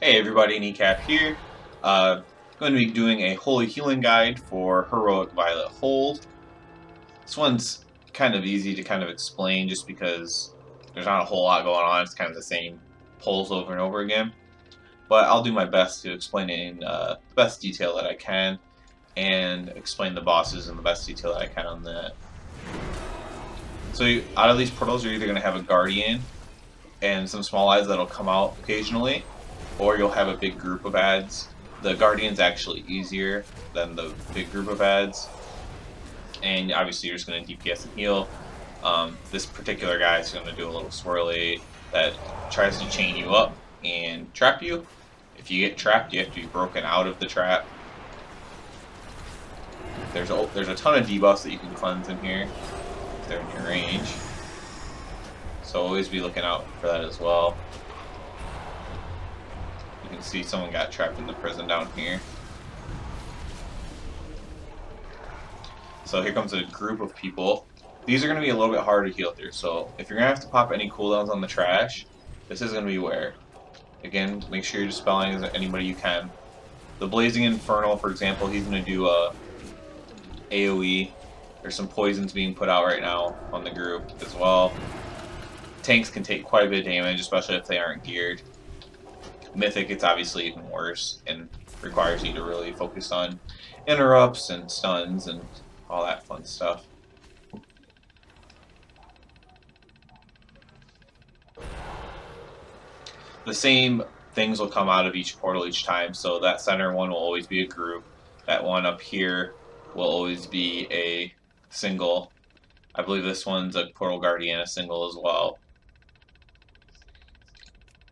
Hey everybody, Kneecap here. Going to be doing a Holy Healing Guide for Heroic Violet Hold. This one's kind of easy to kind of explain just because there's not a whole lot going on. It's kind of the same pulls over and over again. But I'll do my best to explain it in the best detail that I can and explain the bosses in the best detail that I can on that. So out of these portals, you're either going to have a Guardian and some small ads that'll come out occasionally, or you'll have a big group of ads. The Guardian's actually easier than the big group of ads, and obviously you're just going to DPS and heal. This particular guy is going to do a little swirly that tries to chain you up and trap you. If you get trapped, you have to be broken out of the trap. There's a ton of debuffs that you can cleanse in here if they're in your range, so always be looking out for that as well. You can see someone got trapped in the prison down here. So here comes a group of people. These are going to be a little bit harder to heal through, so if you're going to have to pop any cooldowns on the trash, this is going to be where. Again, make sure you're dispelling anybody you can. The Blazing Inferno, for example, he's going to do a AoE. There's some poisons being put out right now on the group as well. Tanks can take quite a bit of damage, especially if they aren't geared. Mythic, it's obviously even worse and requires you to really focus on interrupts and stuns and all that fun stuff. The same things will come out of each portal each time, so that center one will always be a group. That one up here will always be a single. I believe this one's a Portal Guardian, a single as well.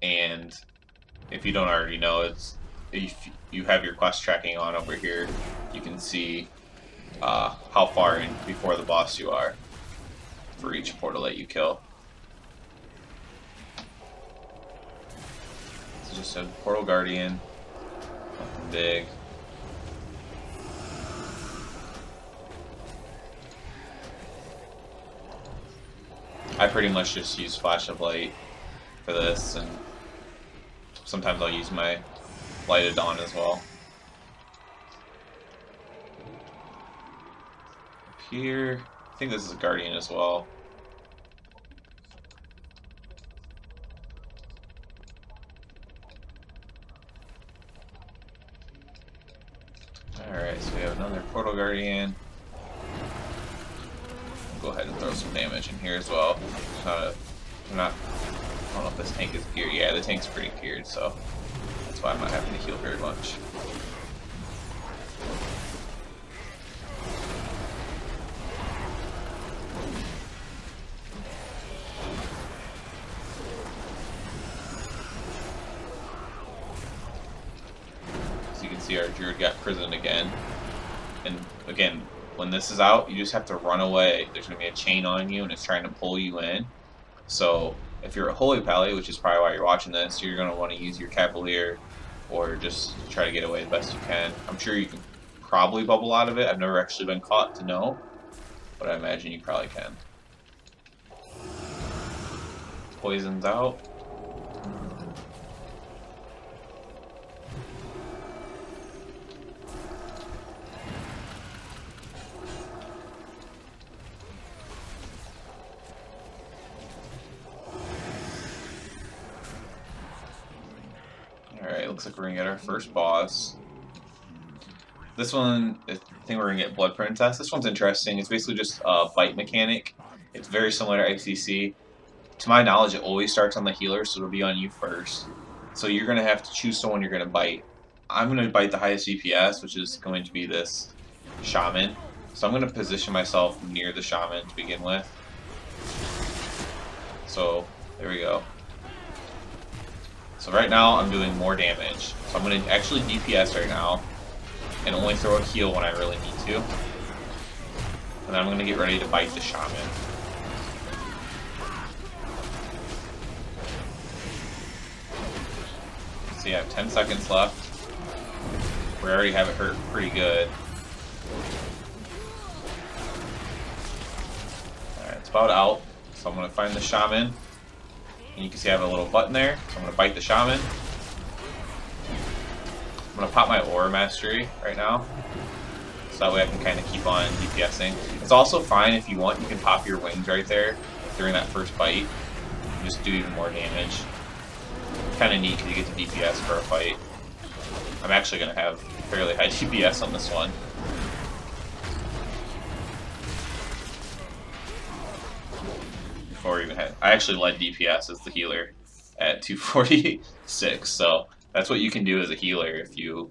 And if you don't already know, it's if you have your quest tracking on over here, you can see how far in before the boss you are for each portal that you kill. It's just a Portal Guardian, nothing big. I pretty much just use Flash of Light for this, and sometimes I'll use my Light of Dawn as well. Up here, I think this is a Guardian as well. Alright, so we have another Portal Guardian. Go ahead and throw some damage in here as well. I don't know if this tank is geared. Yeah, the tank's pretty geared, so that's why I'm not having to heal very much. As you can see, our druid got prisoned again. And again, when this is out, you just have to run away. There's going to be a chain on you, and it's trying to pull you in. So if you're a Holy Pally, which is probably why you're watching this, you're going to want to use your Cavalier or just try to get away the best you can. I'm sure you can probably bubble out of it. I've never actually been caught to know, but I imagine you probably can. Poison's out. Alright, looks like we're gonna get our first boss. This one, I think we're gonna get Blood Princess. This one's interesting. It's basically just a bite mechanic. It's very similar to ICC. To my knowledge, it always starts on the healer, so it'll be on you first. So you're gonna have to choose someone you're gonna bite. I'm gonna bite the highest DPS, which is going to be this Shaman. So I'm gonna position myself near the Shaman to begin with. So there we go. So right now I'm doing more damage. So I'm going to actually DPS right now and only throw a heal when I really need to. And then I'm going to get ready to bite the Shaman. So you have 10 seconds left. We already have it hurt pretty good. Alright, it's about out. So I'm going to find the Shaman. And you can see I have a little button there, so I'm going to bite the Shaman. I'm gonna pop my Aura Mastery right now, so that way I can kind of keep on DPSing. It's also fine if you want, you can pop your wings right there during that first bite, and just do even more damage. Kind of neat because you get to DPS for a fight. I'm actually gonna have fairly high DPS on this one. Before we even had, I actually led DPS as the healer at 246, so that's what you can do as a healer if you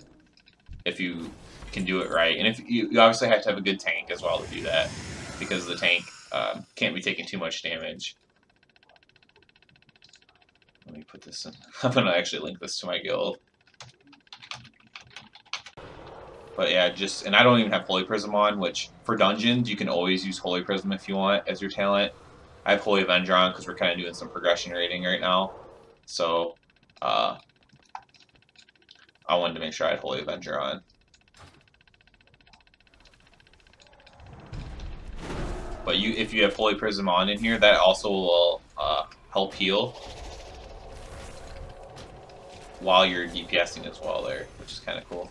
can do it right. And if you obviously have to have a good tank as well to do that, because the tank can't be taking too much damage. Let me put this in. I'm gonna actually link this to my guild. But yeah, and I don't even have Holy Prism on, which for dungeons you can always use Holy Prism if you want as your talent. I have Holy Avenger on because we're kind of doing some progression rating right now. So, I wanted to make sure I had Holy Avenger on. But if you have Holy Prism on in here, that also will help heal while you're DPSing as well there, which is kind of cool.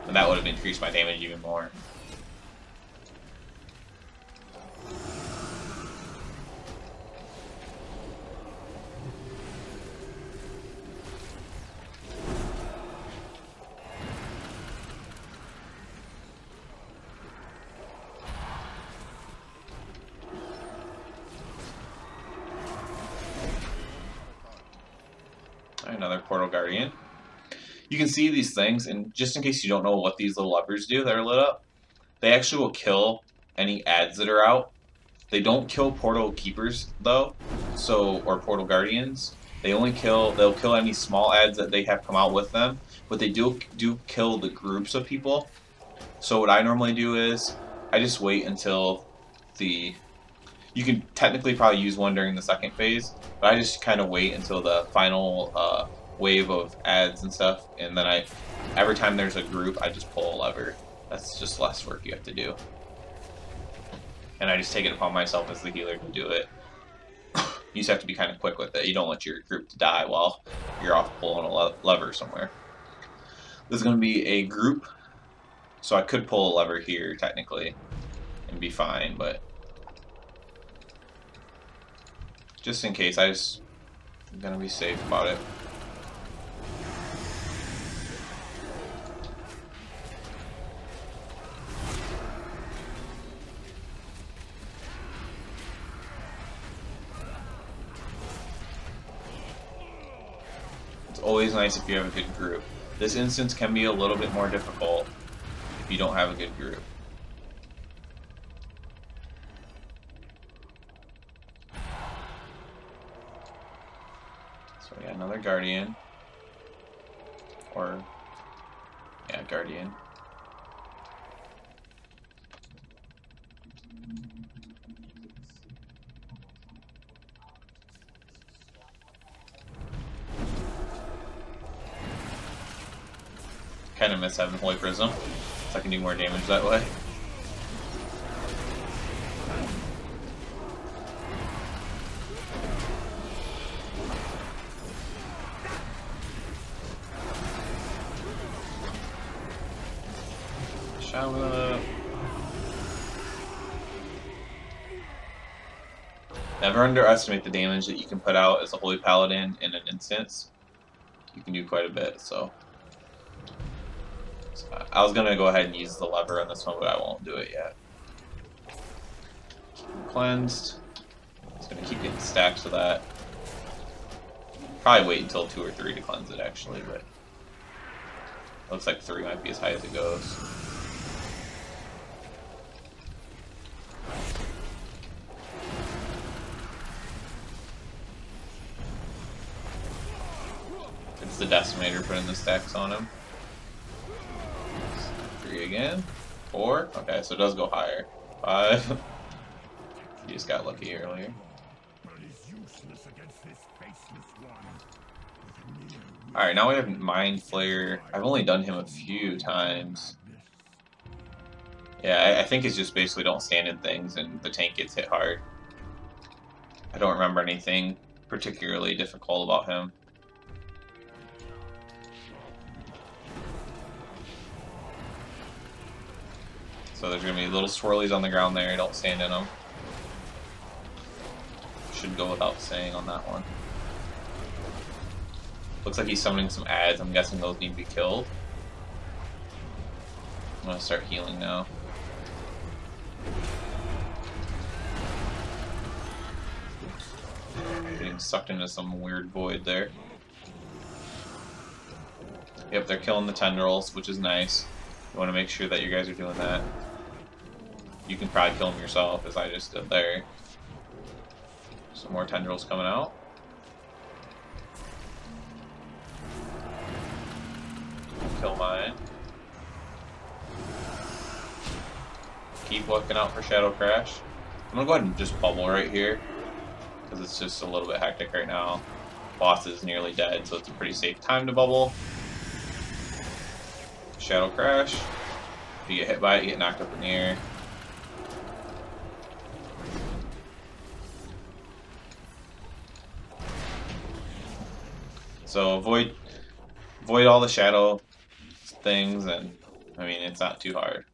And that would have increased my damage even more. Another Portal Guardian. You can see these things, and just in case you don't know what these little levers do that are lit up, they actually will kill any ads that are out. They don't kill Portal Keepers though, or Portal Guardians. They'll kill any small ads that they have come out with them, but they do kill the groups of people. So what I normally do is I just wait until you can technically probably use one during the second phase, but I just kind of wait until the final wave of ads and stuff, and then every time there's a group, I just pull a lever. That's just less work you have to do. And I just take it upon myself as the healer to do it. You just have to be kind of quick with it. You don't want your group to die while you're off pulling a lever somewhere. This is going to be a group, so I could pull a lever here technically and be fine, but just in case, I'm going to be safe about it. It's always nice if you have a good group. This instance can be a little bit more difficult if you don't have a good group. So we got another Guardian. Guardian. Kind of miss having Holy Prism, so I can do more damage that way. Never underestimate the damage that you can put out as a Holy Paladin in an instance. You can do quite a bit, so I was gonna go ahead and use the lever on this one, but I won't do it yet. Cleansed. It's gonna keep getting stacks of that. Probably wait until 2 or 3 to cleanse it actually, but looks like 3 might be as high as it goes. It's the Decimator putting the stacks on him. 3 again. 4. Okay, so it does go higher. 5. You just got lucky earlier. Alright, now we have Mind Flayer. I've only done him a few times. Yeah, I think it's just basically don't stand in things and the tank gets hit hard. I don't remember anything particularly difficult about him. So there's going to be little swirlies on the ground there. Don't stand in them. Should go without saying on that one. Looks like he's summoning some ads. I'm guessing those need to be killed. I'm going to start healing now. Getting sucked into some weird void there. Yep, they're killing the tendrils, which is nice. You want to make sure that you guys are doing that. You can probably kill them yourself, as I just did there. Some more tendrils coming out. Kill mine. Keep looking out for Shadow Crash. I'm gonna go ahead and just bubble right here, because it's just a little bit hectic right now. Boss is nearly dead, so it's a pretty safe time to bubble. Shadow Crash. If you get hit by it, you get knocked up in the air. So avoid all the shadow things, and I mean, it's not too hard.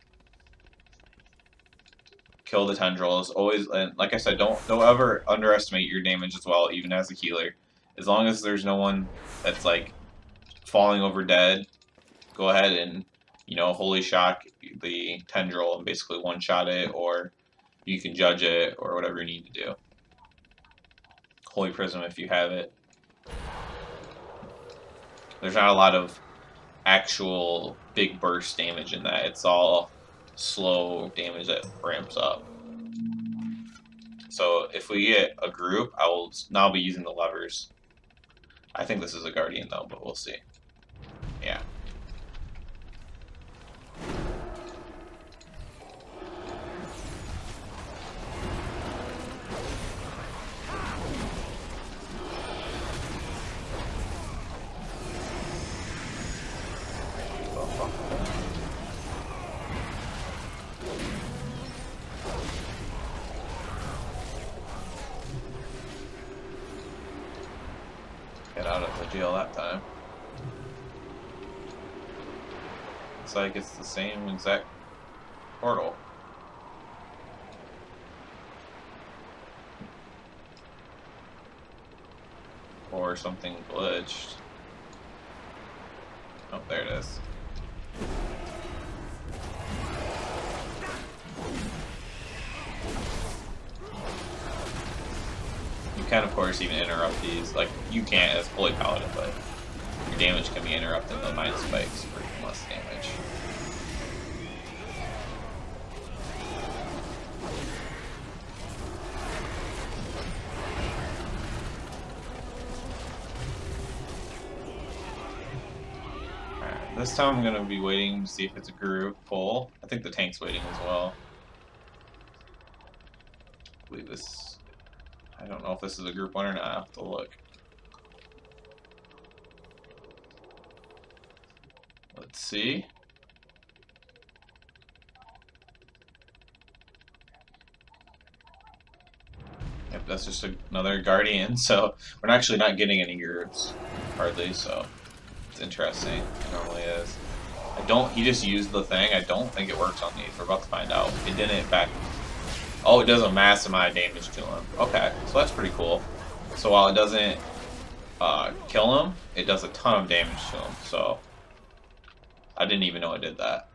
Kill the tendrils. Always, and like I said, don't ever underestimate your damage as well, even as a healer. As long as there's no one that's like falling over dead, go ahead and, you know, holy shock the tendril and basically one-shot it, or you can judge it, or whatever you need to do. Holy Prism if you have it. There's not a lot of actual big burst damage in that. It's all slow damage that ramps up. So if we get a group, I will now be using the levers. I think this is a Guardian though, but we'll see. Yeah. Get out of the jail that time. It's like it's the same exact portal. Or something glitched. Oh, there it is. You can, of course, even interrupt these. Like, you can't as fully paladin, but your damage can be interrupted. The mind spikes for less damage. Alright, this time I'm going to be waiting to see if it's a group pull. I think the tank's waiting as well. I believe this... I don't know if this is a group one or not. I have to look. Let's see. Yep, that's just another Guardian. So we're actually not getting any groups, hardly. So it's interesting. It normally is. He just used the thing. I don't think it works on these. We're about to find out. It didn't back. Oh, it does a massive amount of damage to him. Okay, so that's pretty cool. So while it doesn't kill him, it does a ton of damage to him. So I didn't even know it did that.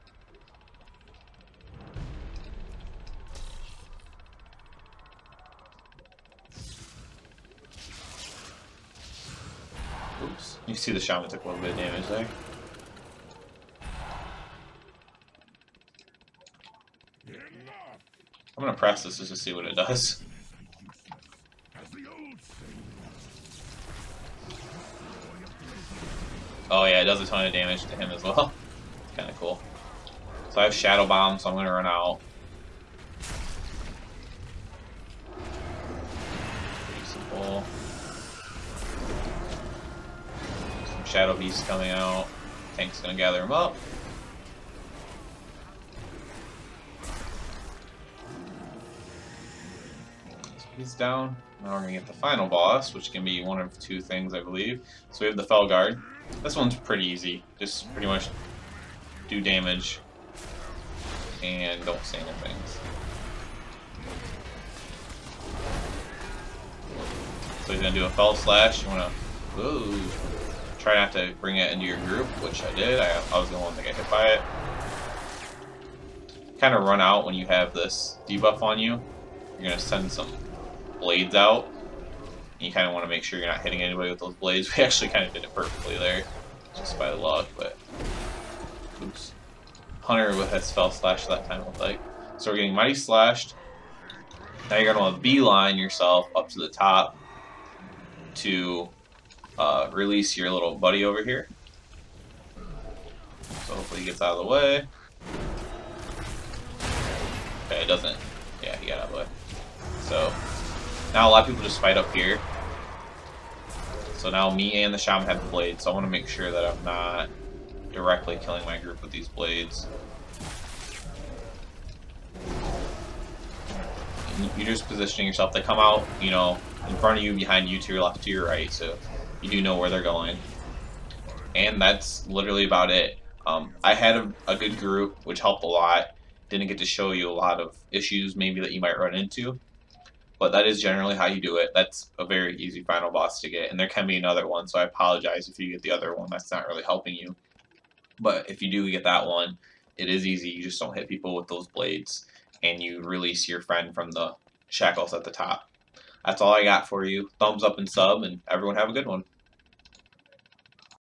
Oops. You see the shaman took a little bit of damage there. I'm gonna press this just to see what it does. Oh yeah, it does a ton of damage to him as well. Kinda cool. So I have Shadow Bomb, so I'm gonna run out. Pretty simple. Some Shadow Beasts coming out. Tank's gonna gather him up. He's down. Now we're gonna get the final boss, which can be one of two things, I believe. So we have the Felguard. This one's pretty easy. Just pretty much do damage. and don't stand in things. So he's gonna do a fell slash. You wanna, ooh, try not to bring it into your group, which I did. I was the one that got hit by it. Kind of run out when you have this debuff on you. You're gonna send some blades out. And you kind of want to make sure you're not hitting anybody with those blades. We actually kind of did it perfectly there, just by luck. But oops, Hunter with his spell slash that time looked like. So we're getting mighty slashed. Now you're gonna want to beeline yourself up to the top to release your little buddy over here. So hopefully he gets out of the way. Okay, it doesn't. Yeah, he got out of the way. So now a lot of people just fight up here. So now me and the shaman have the blades, so I want to make sure that I'm not directly killing my group with these blades. And you're just positioning yourself. They come out, you know, in front of you, behind you, to your left, to your right, so you do know where they're going. And that's literally about it. I had a good group, which helped a lot. Didn't get to show you a lot of issues maybe that you might run into. But that is generally how you do it. That's a very easy final boss to get. And there can be another one, so I apologize if you get the other one. That's not really helping you. But if you do get that one, it is easy. You just don't hit people with those blades. And you release your friend from the shackles at the top. That's all I got for you. Thumbs up and sub, and everyone have a good one.